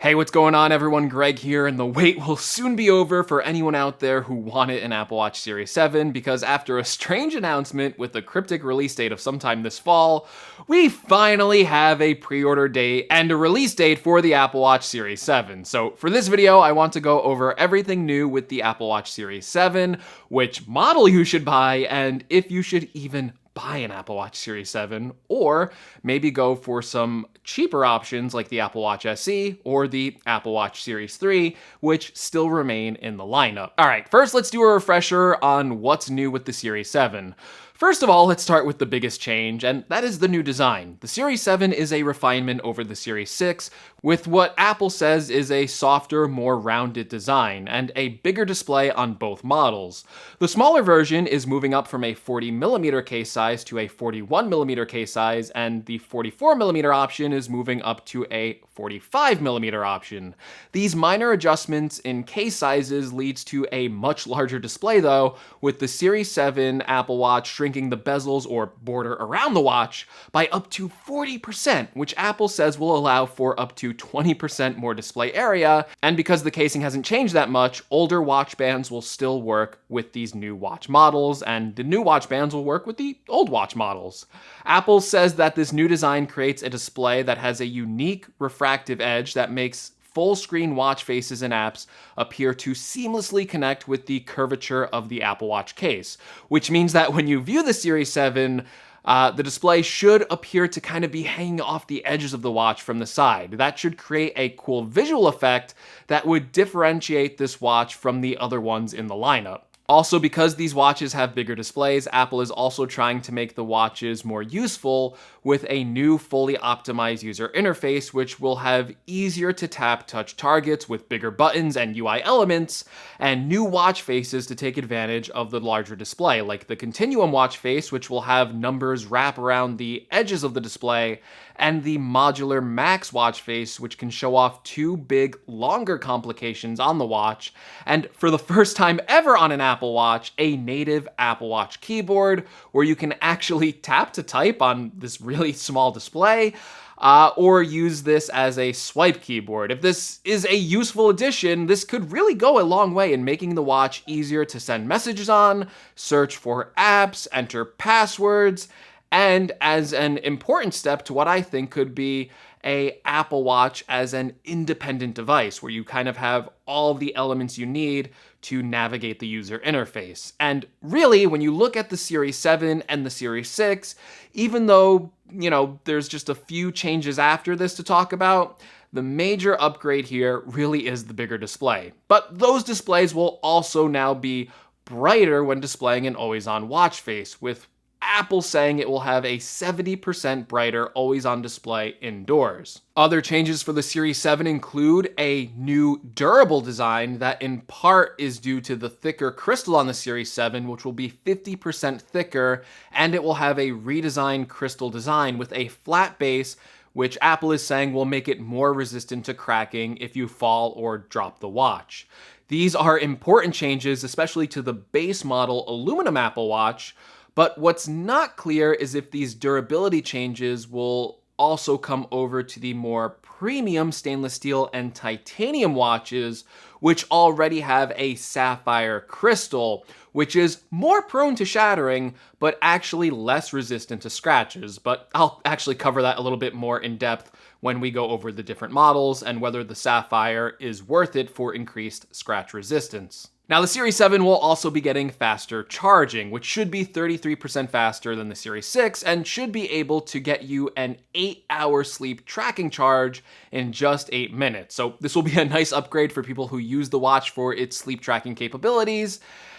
Hey, what's going on everyone? Greg here, and the wait will soon be over for anyone out there who wanted an Apple Watch Series 7 because after a strange announcement with a cryptic release date of sometime this fall, we finally have a pre-order date and a release date for the Apple Watch Series 7. So for this video, I want to go over everything new with the Apple Watch Series 7, which model you should buy, and if you should even buy an Apple Watch Series 7, or maybe go for some cheaper options like the Apple Watch SE or the Apple Watch Series 3, which still remain in the lineup. All right, first let's do a refresher on what's new with the Series 7. First of all, let's start with the biggest change, and that is the new design. The Series 7 is a refinement over the Series 6, with what Apple says is a softer, more rounded design, and a bigger display on both models. The smaller version is moving up from a 40mm case size to a 41mm case size, and the 44mm option is moving up to a 45mm option. These minor adjustments in case sizes leads to a much larger display though, with the Series 7 Apple Watch shrinking the bezels or border around the watch by up to 40%, which Apple says will allow for up to 20% more display area. And because the casing hasn't changed that much, older watch bands will still work with these new watch models, and the new watch bands will work with the old watch models. Apple says that this new design creates a display that has a unique refractive edge that makes full-screen watch faces and apps appear to seamlessly connect with the curvature of the Apple Watch case, which means that when you view the Series 7, the display should appear to kind of be hanging off the edges of the watch from the side. That should create a cool visual effect that would differentiate this watch from the other ones in the lineup. Also, because these watches have bigger displays, Apple is also trying to make the watches more useful with a new fully optimized user interface, which will have easier to tap touch targets with bigger buttons and UI elements, and new watch faces to take advantage of the larger display, like the Continuum watch face, which will have numbers wrap around the edges of the display, and the modular Max watch face, which can show off two big, longer complications on the watch, and for the first time ever on an Apple Watch, a native Apple Watch keyboard, where you can actually tap to type on this really small display, or use this as a swipe keyboard. If this is a useful addition, this could really go a long way in making the watch easier to send messages on, search for apps, enter passwords, and as an important step to what I think could be a Apple Watch as an independent device, where you kind of have all the elements you need to navigate the user interface. And really, when you look at the Series 7 and the Series 6, even though, there's just a few changes after this to talk about, the major upgrade here really is the bigger display. But those displays will also now be brighter when displaying an always-on watch face, with Apple saying it will have a 70% brighter always-on display indoors. Other changes for the Series 7 include a new durable design that in part is due to the thicker crystal on the Series 7, which will be 50% thicker, and it will have a redesigned crystal design with a flat base, which Apple is saying will make it more resistant to cracking if you fall or drop the watch. These are important changes, especially to the base model aluminum Apple Watch, but what's not clear is if these durability changes will also come over to the more premium stainless steel and titanium watches, which already have a sapphire crystal, which is more prone to shattering, but actually less resistant to scratches. But I'll actually cover that a little bit more in depth when we go over the different models and whether the sapphire is worth it for increased scratch resistance. Now, the Series 7 will also be getting faster charging, which should be 33% faster than the Series 6 and should be able to get you an 8-hour sleep tracking charge in just 8 minutes. So this will be a nice upgrade for people who use the watch for its sleep tracking capabilities.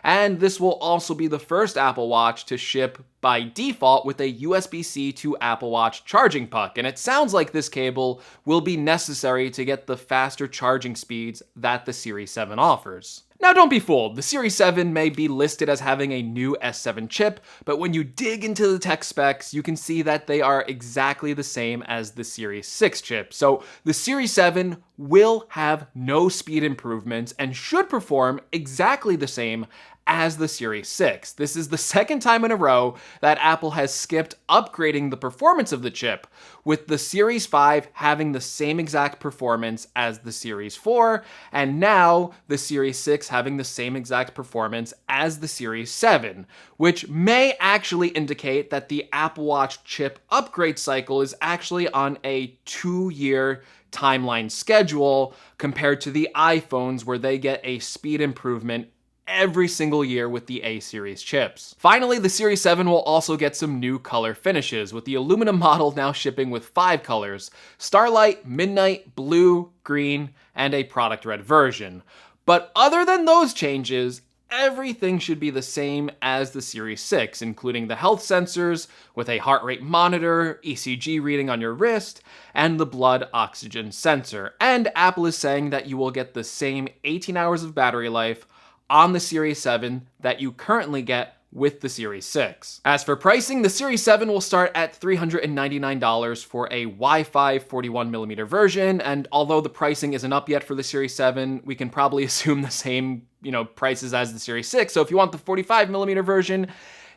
And this will also be the first Apple Watch to ship by default with a USB-C to Apple Watch charging puck. And it sounds like this cable will be necessary to get the faster charging speeds that the Series 7 offers. Now don't be fooled, the Series 7 may be listed as having a new S7 chip, but when you dig into the tech specs, you can see that they are exactly the same as the Series 6 chip. So the Series 7 will have no speed improvements and should perform exactly the same as the Series 6. This is the second time in a row that Apple has skipped upgrading the performance of the chip, with the Series 5 having the same exact performance as the Series 4, and now the Series 6 having the same exact performance as the Series 7, which may actually indicate that the Apple Watch chip upgrade cycle is actually on a 2-year timeline schedule compared to the iPhones, where they get a speed improvement every single year with the A series chips. Finally, the Series 7 will also get some new color finishes, with the aluminum model now shipping with 5 colors: Starlight, Midnight, Blue, Green, and a product red version. But other than those changes, everything should be the same as the Series 6, including the health sensors with a heart rate monitor, ECG reading on your wrist, and the blood oxygen sensor. And Apple is saying that you will get the same 18 hours of battery life on the Series 7 that you currently get with the Series 6. As for pricing, the Series 7 will start at $399 for a Wi-Fi 41mm version, and although the pricing isn't up yet for the Series 7, we can probably assume the same, prices as the Series 6. So if you want the 45mm version,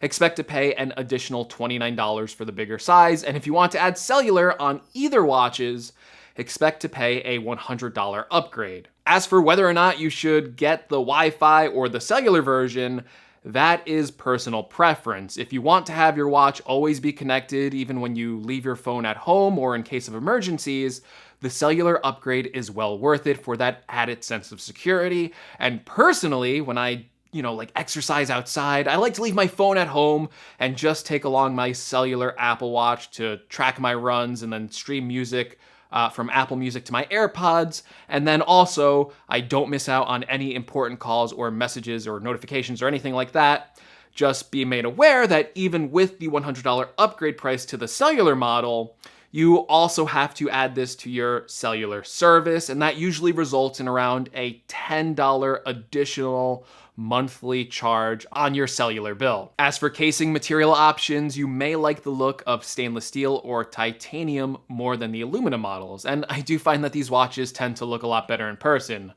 expect to pay an additional $29 for the bigger size, and if you want to add cellular on either watches, expect to pay a $100 upgrade. As for whether or not you should get the Wi-Fi or the cellular version, that is personal preference. If you want to have your watch always be connected, even when you leave your phone at home or in case of emergencies, the cellular upgrade is well worth it for that added sense of security. And personally, when I exercise outside, I like to leave my phone at home and just take along my cellular Apple Watch to track my runs and then stream music from Apple Music to my AirPods. And then also, I don't miss out on any important calls or messages or notifications or anything like that. Just be made aware that even with the $100 upgrade price to the cellular model, you also have to add this to your cellular service, and that usually results in around a $10 additional monthly charge on your cellular bill. As for casing material options, you may like the look of stainless steel or titanium more than the aluminum models, and I do find that these watches tend to look a lot better in person.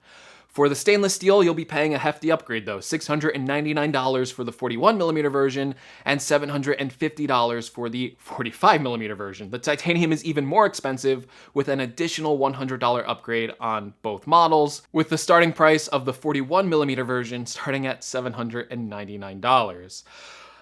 For the stainless steel, you'll be paying a hefty upgrade though, $699 for the 41mm version and $750 for the 45mm version. The titanium is even more expensive, with an additional $100 upgrade on both models, with the starting price of the 41mm version starting at $799.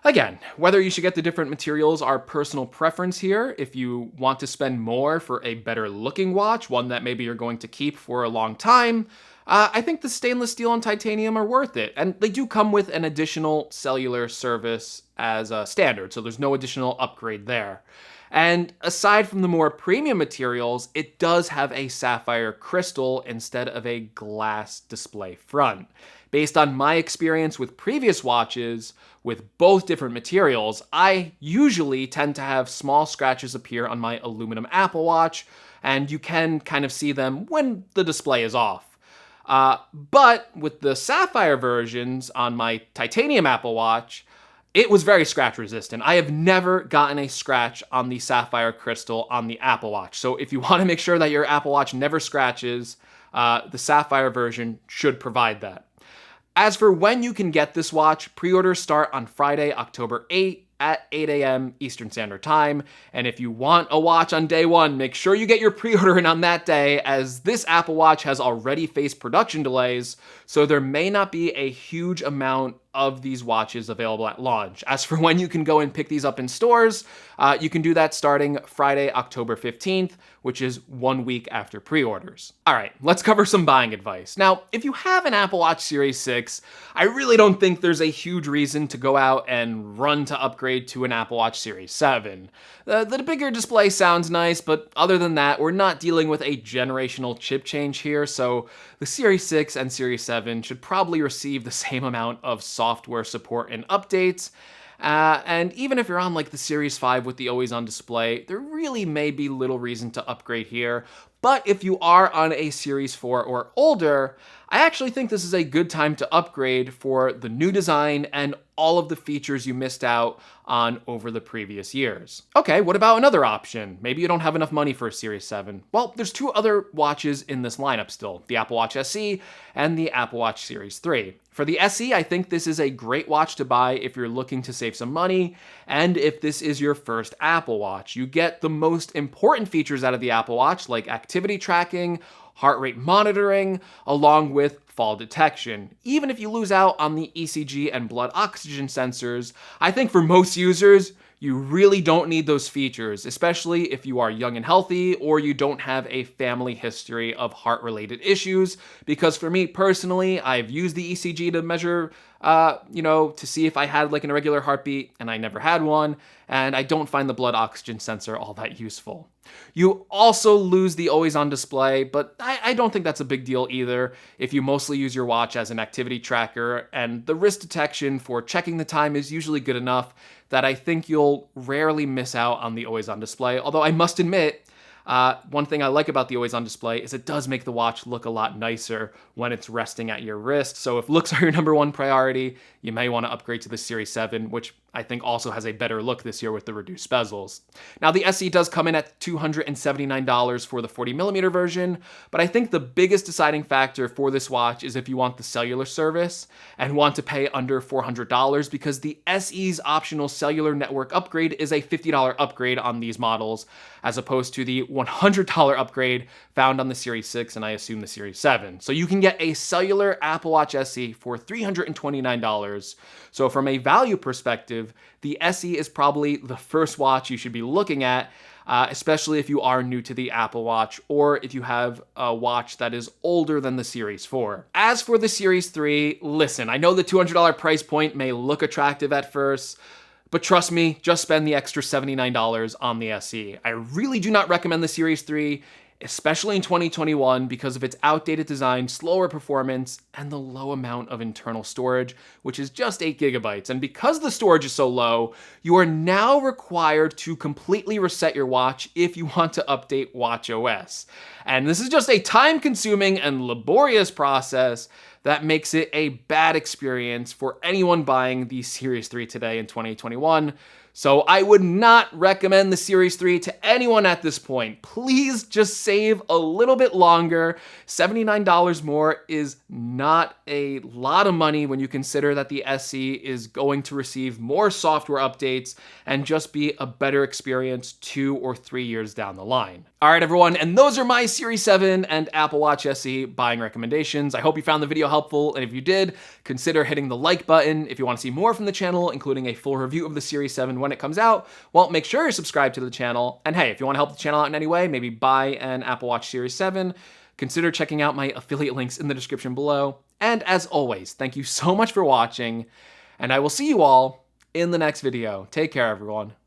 Again, whether you should get the different materials are personal preference here. If you want to spend more for a better looking watch, one that maybe you're going to keep for a long time, I think the stainless steel and titanium are worth it. And they do come with an additional cellular service as a standard, so there's no additional upgrade there. And aside from the more premium materials, it does have a sapphire crystal instead of a glass display front. Based on my experience with previous watches with both different materials, I usually tend to have small scratches appear on my aluminum Apple Watch, and you can kind of see them when the display is off. But with the sapphire versions on my titanium Apple Watch, it was very scratch resistant. I have never gotten a scratch on the sapphire crystal on the Apple Watch. So if you want to make sure that your Apple Watch never scratches, the sapphire version should provide that. As for when you can get this watch, pre-orders start on Friday, October 8th at 8 a.m. Eastern Standard Time. And if you want a watch on day one, make sure you get your pre-order in on that day, as this Apple Watch has already faced production delays, so there may not be a huge amount of these watches available at launch. As for when you can go and pick these up in stores, you can do that starting Friday, October 15th, which is 1 week after pre-orders. All right, let's cover some buying advice. Now, if you have an Apple Watch Series 6, I really don't think there's a huge reason to go out and run to upgrade to an Apple Watch Series 7. The bigger display sounds nice, but other than that, we're not dealing with a generational chip change here, so the Series 6 and Series 7 should probably receive the same amount of software support and updates. And even if you're on like the Series 5 with the always-on display, there really may be little reason to upgrade here. But if you are on a Series 4 or older, I actually think this is a good time to upgrade for the new design and all of the features you missed out on over the previous years. Okay, what about another option? Maybe you don't have enough money for a Series 7. Well, there's two other watches in this lineup still, the Apple Watch SE and the Apple Watch Series 3. For the SE, I think this is a great watch to buy if you're looking to save some money, and if this is your first Apple Watch. You get the most important features out of the Apple Watch, like activity tracking, heart rate monitoring, along with fall detection. Even if you lose out on the ECG and blood oxygen sensors, I think for most users, you really don't need those features, especially if you are young and healthy or you don't have a family history of heart-related issues. Because for me personally, I've used the ECG to measure, to see if I had like an irregular heartbeat, and I never had one, and I don't find the blood oxygen sensor all that useful. You also lose the always-on display, but I don't think that's a big deal either if you mostly use your watch as an activity tracker, and the wrist detection for checking the time is usually good enough that I think you'll rarely miss out on the always-on display. Although I must admit, one thing I like about the always-on display is it does make the watch look a lot nicer when it's resting at your wrist. So if looks are your number one priority, you may want to upgrade to the Series 7, which I think also has a better look this year with the reduced bezels. Now the SE does come in at $279 for the 40mm version, but I think the biggest deciding factor for this watch is if you want the cellular service and want to pay under $400, because the SE's optional cellular network upgrade is a $50 upgrade on these models, as opposed to the $100 upgrade found on the Series 6 and I assume the Series 7. So you can get a cellular Apple Watch SE for $329. So from a value perspective, the SE is probably the first watch you should be looking at, especially if you are new to the Apple Watch or if you have a watch that is older than the Series 4. As for the Series 3, listen, I know the $200 price point may look attractive at first, but trust me, just spend the extra $79 on the SE. I really do not recommend the Series 3, especially in 2021, because of its outdated design, slower performance, and the low amount of internal storage, which is just 8 gigabytes. And because the storage is so low, you are now required to completely reset your watch if you want to update watchOS. And this is just a time-consuming and laborious process that makes it a bad experience for anyone buying the Series 3 today in 2021. So I would not recommend the Series 3 to anyone at this point. Please just save a little bit longer. $79 more is not a lot of money when you consider that the SE is going to receive more software updates and just be a better experience 2 or 3 years down the line. All right, everyone, and those are my Series 7 and Apple Watch SE buying recommendations. I hope you found the video helpful, and if you did, consider hitting the like button. If you want to see more from the channel, including a full review of the Series 7 when it comes out, well, make sure you're subscribed to the channel. And hey, if you want to help the channel out in any way, maybe buy an Apple Watch Series 7, consider checking out my affiliate links in the description below. And as always, thank you so much for watching, and I will see you all in the next video. Take care, everyone.